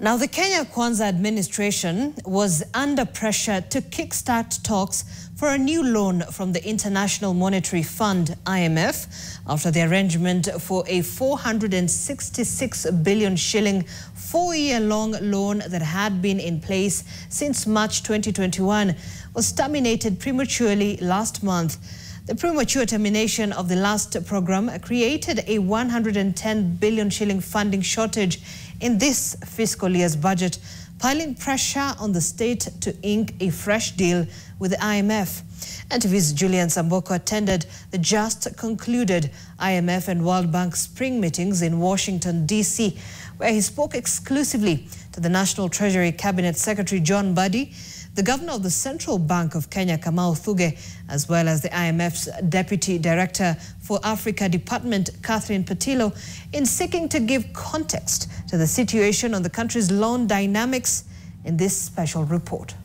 Now, the Kenya Kwanza administration was under pressure to kickstart talks for a new loan from the International Monetary Fund, IMF, after the arrangement for a 466 billion shilling four-year-long loan that had been in place since March 2021 was terminated prematurely last month. The premature termination of the last program created a 110 billion shilling funding shortage in this fiscal year's budget, piling pressure on the state to ink a fresh deal with the IMF. NTV's Julian Samboko attended the just concluded IMF and World Bank spring meetings in Washington, D.C., where he spoke exclusively to the National Treasury Cabinet Secretary John Buddy, the Governor of the Central Bank of Kenya, Kamau Thuge, as well as the IMF's Deputy Director for Africa Department, Catherine Petilo, in seeking to give context to the situation on the country's loan dynamics in this special report.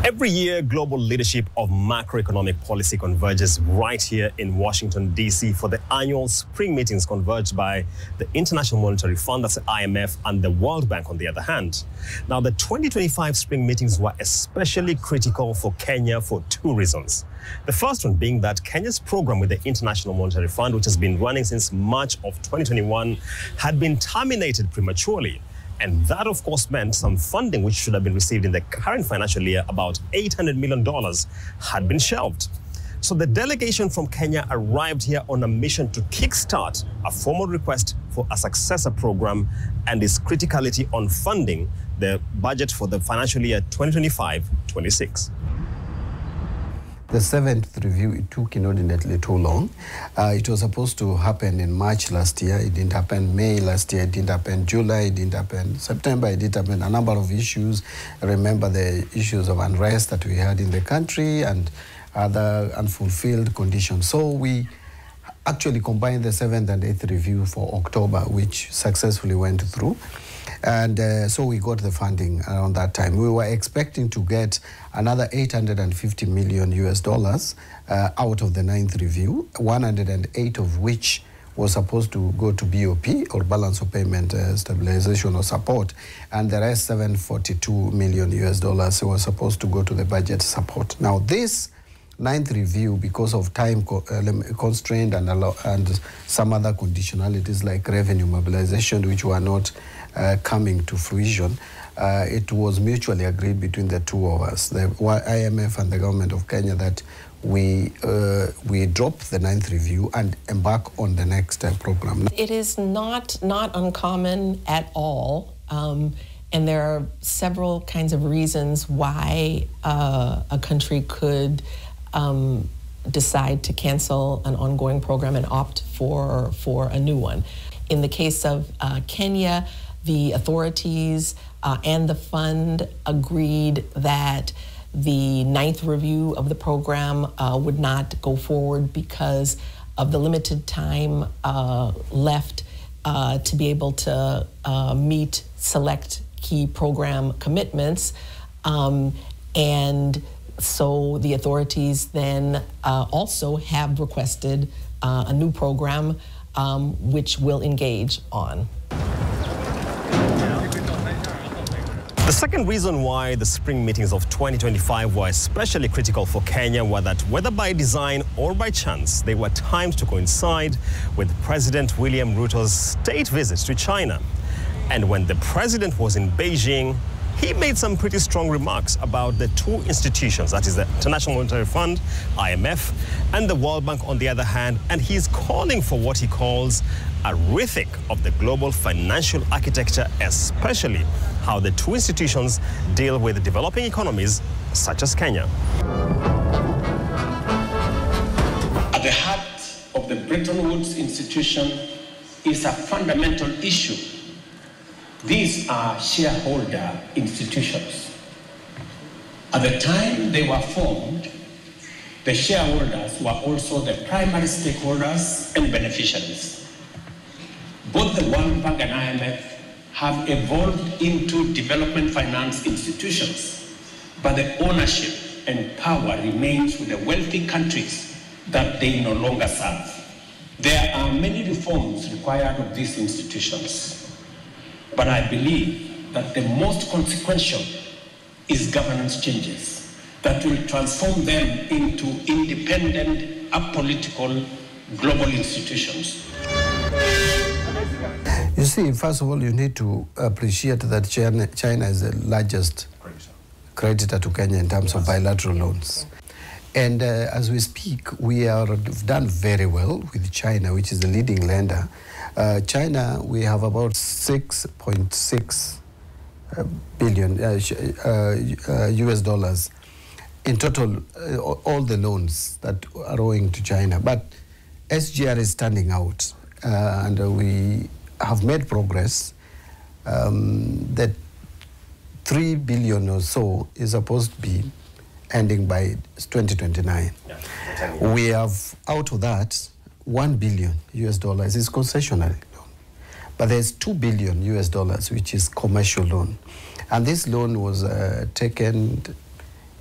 Every year, global leadership of macroeconomic policy converges right here in Washington, D.C. for the annual spring meetings converged by the International Monetary Fund, that's the IMF, and the World Bank on the other hand. Now, the 2025 spring meetings were especially critical for Kenya for two reasons. The first one being that Kenya's program with the International Monetary Fund, which has been running since March of 2021, had been terminated prematurely. And that, of course, meant some funding which should have been received in the current financial year, about $800 million, had been shelved. So the delegation from Kenya arrived here on a mission to kickstart a formal request for a successor program and its criticality on funding the budget for the financial year 2025-26. The seventh review, it took inordinately too long. It was supposed to happen in March last year. It didn't happen. May last year, it didn't happen. July, it didn't happen. September, it didn't happen. A number of issues. Remember the issues of unrest that we had in the country and other unfulfilled conditions. So we actually combined the seventh and eighth review for October, which successfully went through. And so we got the funding around that time. We were expecting to get another $850 million out of the ninth review, 108 of which was supposed to go to BOP, or balance of payment stabilization or support, and the rest $742 million was supposed to go to the budget support. Now this ninth review, because of time constraint and some other conditionalities like revenue mobilization, which were not coming to fruition, it was mutually agreed between the two of us, the IMF and the government of Kenya, that we drop the ninth review and embark on the next program. It is not uncommon at all, and there are several kinds of reasons why a country could decide to cancel an ongoing program and opt for a new one. In the case of Kenya, the authorities and the fund agreed that the ninth review of the program would not go forward because of the limited time left to be able to meet select key program commitments. And so the authorities then also have requested a new program which we'll engage on. The second reason why the spring meetings of 2025 were especially critical for Kenya were that, whether by design or by chance, they were timed to coincide with President William Ruto's state visit to China. And when the president was in Beijing, he made some pretty strong remarks about the two institutions, that is the International Monetary Fund, IMF, and the World Bank on the other hand, and he's calling for what he calls a rethink of the global financial architecture, especially how the two institutions deal with developing economies such as Kenya. At the heart of the Bretton Woods institution is a fundamental issue. These are shareholder institutions. At the time they were formed, the shareholders were also the primary stakeholders and beneficiaries. Both the World Bank and IMF have evolved into development finance institutions, but the ownership and power remains with the wealthy countries that they no longer serve. There are many reforms required of these institutions. But I believe that the most consequential is governance changes that will transform them into independent, apolitical, global institutions. You see, first of all, you need to appreciate that China is the largest creditor to Kenya in terms of bilateral loans. And as we speak, we have done very well with China, which is the leading lender. China, we have about 6.6 billion US dollars in total, all the loans that are owing to China. But SGR is standing out, and we have made progress. That 3 billion or so is supposed to be ending by 2029. Yeah, we have, out of that, 1 billion US dollars is concessionary loan. But there's 2 billion US dollars, which is commercial loan. And this loan was taken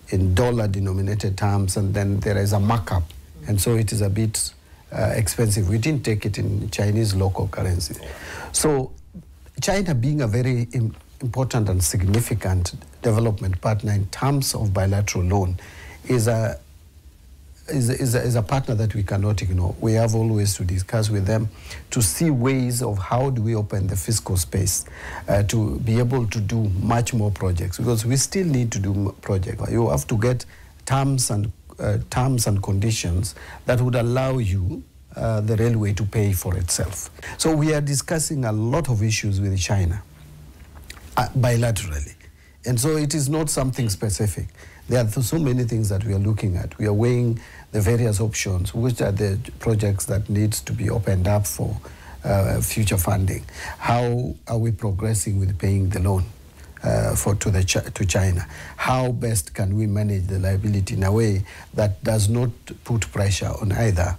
in dollar-denominated terms, and then there is a markup. And so it is a bit expensive. We didn't take it in Chinese local currency. So China, being a very important and significant development partner in terms of bilateral loan, is a partner that we cannot ignore. We have always to discuss with them to see ways of how do we open the fiscal space to be able to do much more projects, because we still need to do projects. You have to get terms and conditions that would allow you the railway to pay for itself. So we are discussing a lot of issues with China bilaterally. And so it is not something specific. There are so many things that we are looking at. We are weighing the various options, which are the projects that needs to be opened up for future funding. How are we progressing with paying the loan to China? How best can we manage the liability in a way that does not put pressure on either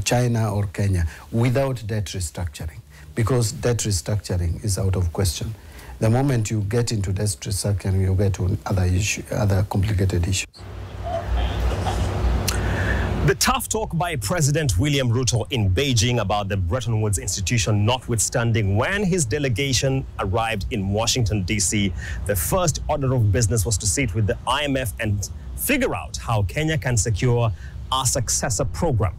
China or Kenya without debt restructuring? Because debt restructuring is out of question. The moment you get into debt restructuring, you get to other complicated issues. The tough talk by President William Ruto in Beijing about the Bretton Woods institution notwithstanding, when his delegation arrived in Washington, D.C., the first order of business was to sit with the IMF and figure out how Kenya can secure a successor program.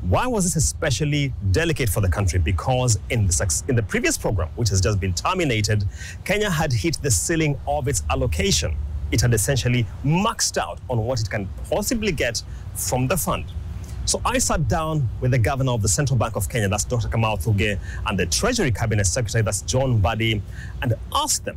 Why was this especially delicate for the country? Because in the previous program, which has just been terminated, Kenya had hit the ceiling of its allocation. It had essentially maxed out on what it can possibly get from the fund. So I sat down with the governor of the Central Bank of Kenya, that's Dr. Kamau Thuge, and the Treasury Cabinet Secretary, that's John Mbadi, and asked them,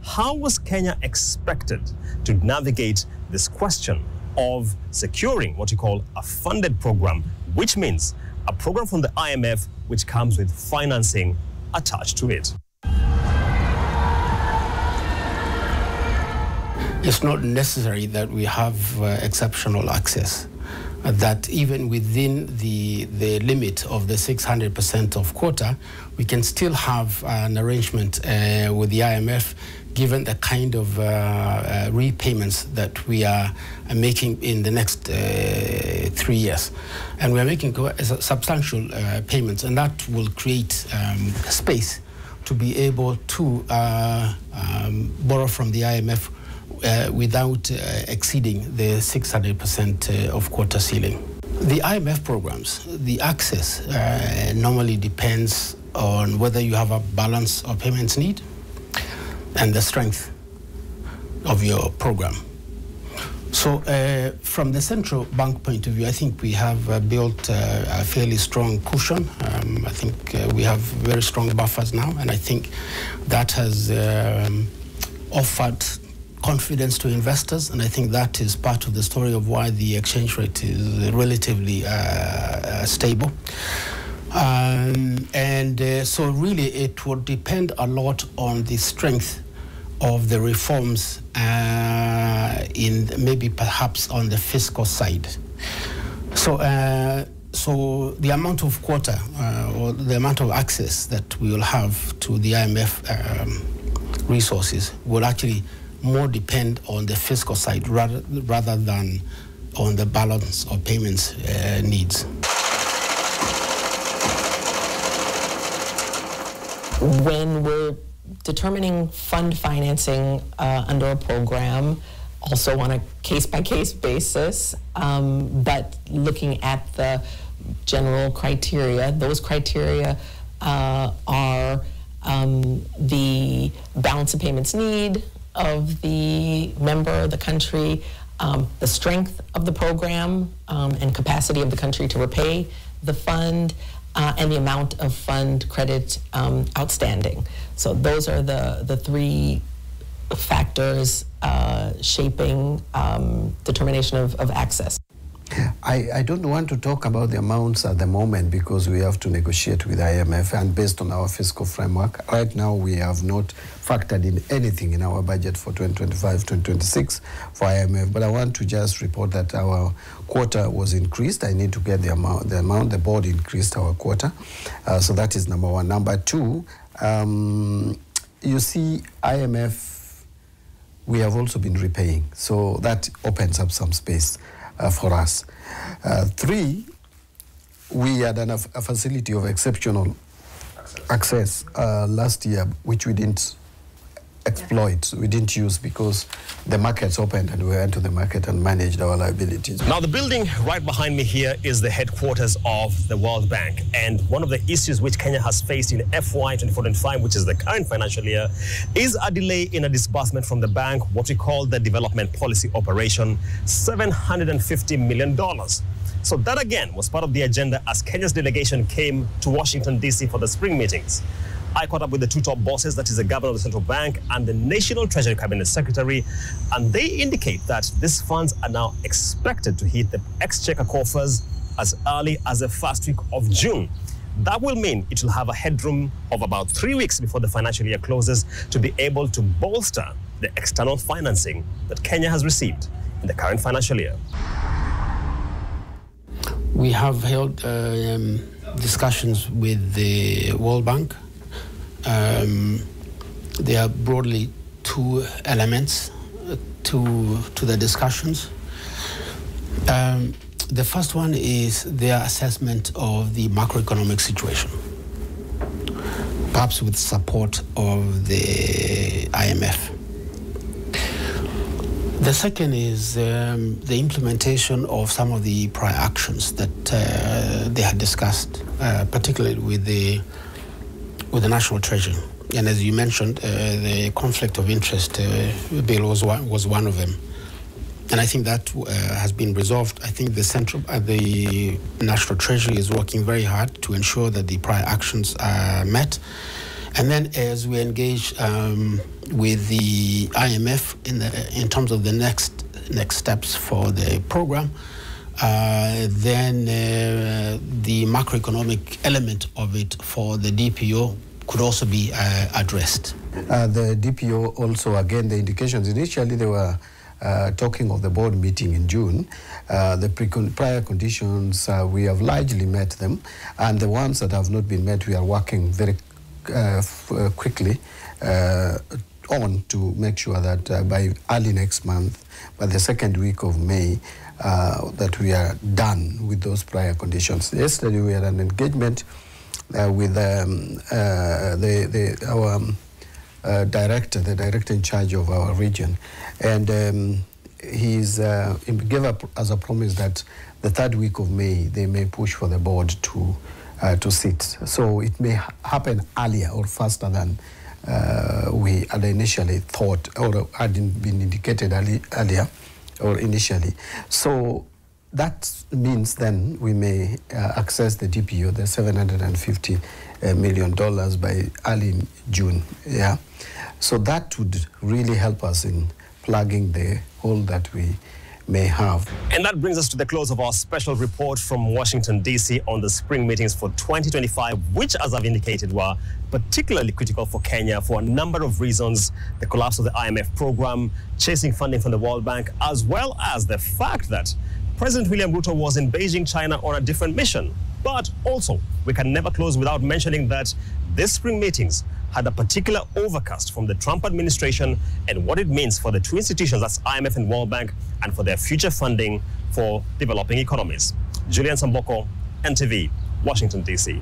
how was Kenya expected to navigate this question of securing what you call a funded program, which means a program from the IMF which comes with financing attached to it? It's not necessary that we have exceptional access. That even within the limit of the 600% of quota, we can still have an arrangement with the IMF, given the kind of repayments that we are making in the next 3 years. And we are making substantial payments, and that will create space to be able to borrow from the IMF without exceeding the 600% of quota ceiling. The IMF programs, the access normally depends on whether you have a balance of payments need and the strength of your program. So from the central bank point of view, I think we have built a fairly strong cushion. I think we have very strong buffers now, and I think that has offered confidence to investors, and I think that is part of the story of why the exchange rate is relatively stable. So really it would depend a lot on the strength of the reforms in maybe perhaps on the fiscal side. So the amount of quota or the amount of access that we will have to the IMF resources will actually more depend on the fiscal side rather than on the balance of payments needs. When we're determining fund financing under a program, also on a case-by-case basis, but looking at the general criteria. Those criteria are the balance of payments need of the member, the country, the strength of the program and capacity of the country to repay the fund, and the amount of fund credit outstanding. So those are the three factors shaping determination of access. I don't want to talk about the amounts at the moment because we have to negotiate with IMF, and based on our fiscal framework, right now we have not factored in anything in our budget for 2025-2026 for IMF. But I want to just report that our quota was increased. I need to get the amount the board increased our quota. So that is number one. Number two, you see, IMF, we have also been repaying. So that opens up some space for us. Three, we had a facility of exceptional access last year, which we didn't exploit, we didn't use because the markets opened and we went to the market and managed our liabilities. Now, the building right behind me here is the headquarters of the World Bank. And one of the issues which Kenya has faced in FY 24-25, which is the current financial year, is a delay in a disbursement from the bank, what we call the Development Policy Operation, $750 million. So that again was part of the agenda as Kenya's delegation came to Washington, D.C. for the spring meetings. I caught up with the two top bosses, that is the governor of the central bank and the National Treasury Cabinet Secretary, and they indicate that these funds are now expected to hit the exchequer coffers as early as the first week of June. That will mean it will have a headroom of about 3 weeks before the financial year closes to be able to bolster the external financing that Kenya has received in the current financial year. We have held discussions with the World Bank. There are broadly two elements to the discussions. The first one is their assessment of the macroeconomic situation, perhaps with support of the IMF. The second is the implementation of some of the prior actions that they had discussed, particularly with the National Treasury. And as you mentioned, the conflict of interest bill was one of them. And I think that has been resolved. I think the National Treasury is working very hard to ensure that the prior actions are met. And then as we engage with the IMF in terms of the next steps for the program, then the macroeconomic element of it for the DPO could also be addressed. The DPO also, again, the indications, initially they were talking of the board meeting in June. The prior conditions, we have largely met them, and the ones that have not been met, we are working very quickly on to make sure that by early next month, by the second week of May, that we are done with those prior conditions. Yesterday we had an engagement with our director, the director in charge of our region, and he gave up as a promise that the third week of May they may push for the board to sit. So it may happen earlier or faster than we had initially thought or had been indicated earlier or initially. So that means then we may access the DPO, the $750 million by early June. Yeah. So that would really help us in plugging the hole that we may have. And that brings us to the close of our special report from Washington, D.C. on the spring meetings for 2025, which, as I've indicated, were particularly critical for Kenya for a number of reasons: the collapse of the IMF program, chasing funding from the World Bank, as well as the fact that President William Ruto was in Beijing, China on a different mission. But also, we can never close without mentioning that these spring meetings had a particular overcast from the Trump administration and what it means for the two institutions, that's IMF and World Bank, and for their future funding for developing economies. Julian Samboko, NTV, Washington, D.C.